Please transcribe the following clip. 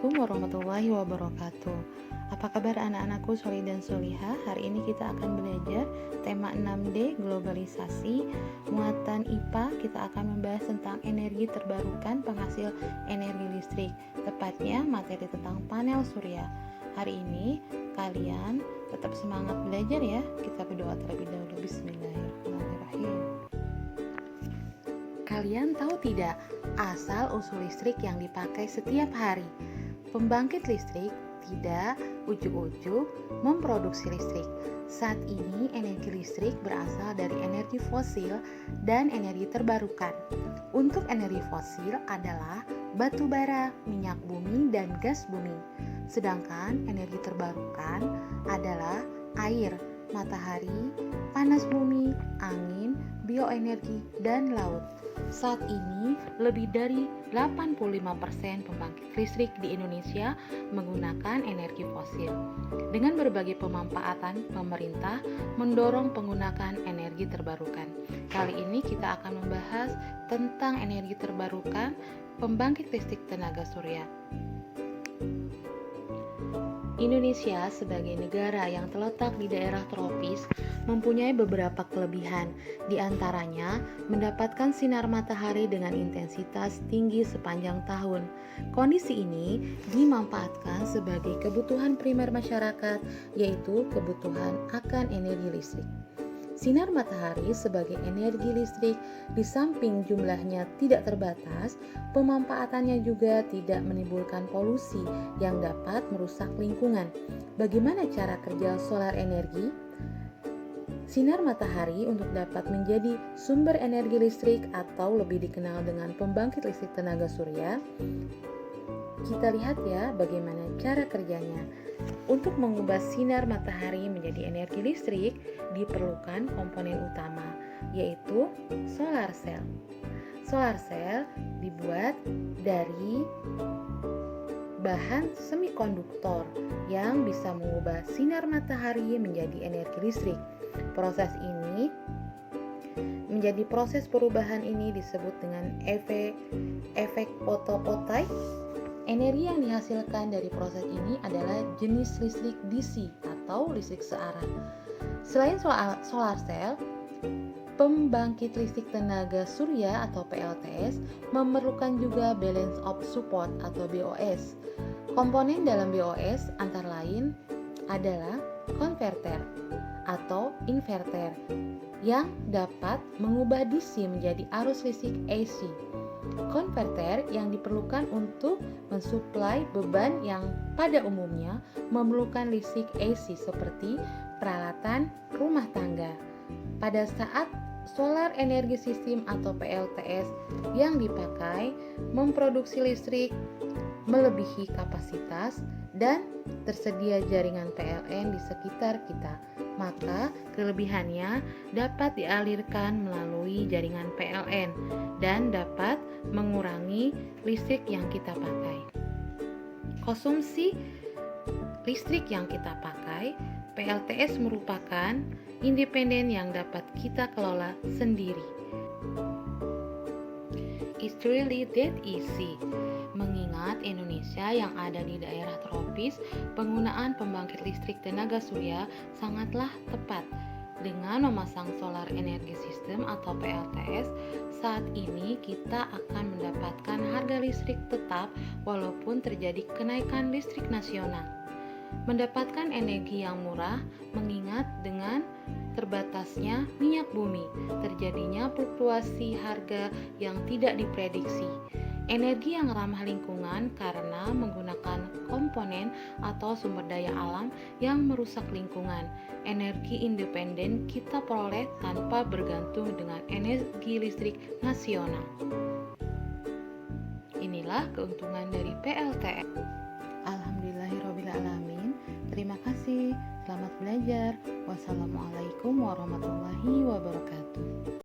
Assalamualaikum warahmatullahi wabarakatuh. Apa kabar anak-anakku solih dan solihah? Hari ini kita akan belajar tema 6D globalisasi. Muatan IPA kita akan membahas tentang energi terbarukan penghasil energi listrik, tepatnya materi tentang panel surya. Hari ini kalian tetap semangat belajar ya. Kita berdoa terlebih dahulu. Bismillahirrahmanirrahim. Kalian tahu tidak asal-usul listrik yang dipakai setiap hari? Pembangkit listrik tidak ujuk-ujuk memproduksi listrik. Saat ini energi listrik berasal dari energi fosil dan energi terbarukan. Untuk energi fosil adalah batu bara, minyak bumi, dan gas bumi. Sedangkan energi terbarukan adalah air, matahari, panas bumi, angin, bioenergi, dan laut. Saat ini, lebih dari 85% pembangkit listrik di Indonesia menggunakan energi fosil. Dengan berbagai pemanfaatan, pemerintah mendorong penggunaan energi terbarukan. Kali ini kita akan membahas tentang energi terbarukan pembangkit listrik tenaga surya. Indonesia sebagai negara yang terletak di daerah tropis mempunyai beberapa kelebihan, di antaranya mendapatkan sinar matahari dengan intensitas tinggi sepanjang tahun. Kondisi ini dimanfaatkan sebagai kebutuhan primer masyarakat, yaitu kebutuhan akan energi listrik. Sinar matahari sebagai energi listrik di samping jumlahnya tidak terbatas, pemanfaatannya juga tidak menimbulkan polusi yang dapat merusak lingkungan. Bagaimana cara kerja solar energi? Sinar matahari untuk dapat menjadi sumber energi listrik atau lebih dikenal dengan pembangkit listrik tenaga surya. Kita lihat ya bagaimana cara kerjanya. Untuk mengubah sinar matahari menjadi energi listrik diperlukan komponen utama, yaitu solar cell. Solar cell dibuat dari bahan semikonduktor yang bisa mengubah sinar matahari menjadi energi listrik. Proses ini menjadi proses perubahan ini disebut dengan efek photovoltaik. Energi yang dihasilkan dari proses ini adalah jenis listrik DC atau listrik searah. Selain solar cell, pembangkit listrik tenaga surya atau PLTS memerlukan juga balance of support atau BOS. Komponen dalam BOS antara lain adalah konverter atau inverter yang dapat mengubah DC menjadi arus listrik AC. Konverter yang diperlukan untuk mensuplai beban yang pada umumnya memerlukan listrik AC seperti peralatan rumah tangga. Pada saat solar energi sistem atau PLTS yang dipakai memproduksi listrik melebihi kapasitas dan tersedia jaringan PLN di sekitar kita, maka kelebihannya dapat dialirkan melalui jaringan PLN dan dapat mengurangi listrik yang kita pakai. Konsumsi listrik yang kita pakai, PLTS merupakan independen yang dapat kita kelola sendiri. It's really that easy. Mengingat Indonesia yang ada di daerah tropis, penggunaan pembangkit listrik tenaga surya sangatlah tepat. Dengan memasang solar energi sistem atau PLTS, saat ini kita akan mendapatkan harga listrik tetap walaupun terjadi kenaikan listrik nasional. Mendapatkan energi yang murah mengingat dengan terbatasnya minyak bumi, terjadinya fluktuasi harga yang tidak diprediksi. Energi yang ramah lingkungan karena menggunakan komponen atau sumber daya alam yang merusak lingkungan. Energi independen kita peroleh tanpa bergantung dengan energi listrik nasional. Inilah keuntungan dari PLTS. Alhamdulillahirrabbilalamin. Terima kasih. Selamat belajar. Wassalamualaikum warahmatullahi wabarakatuh.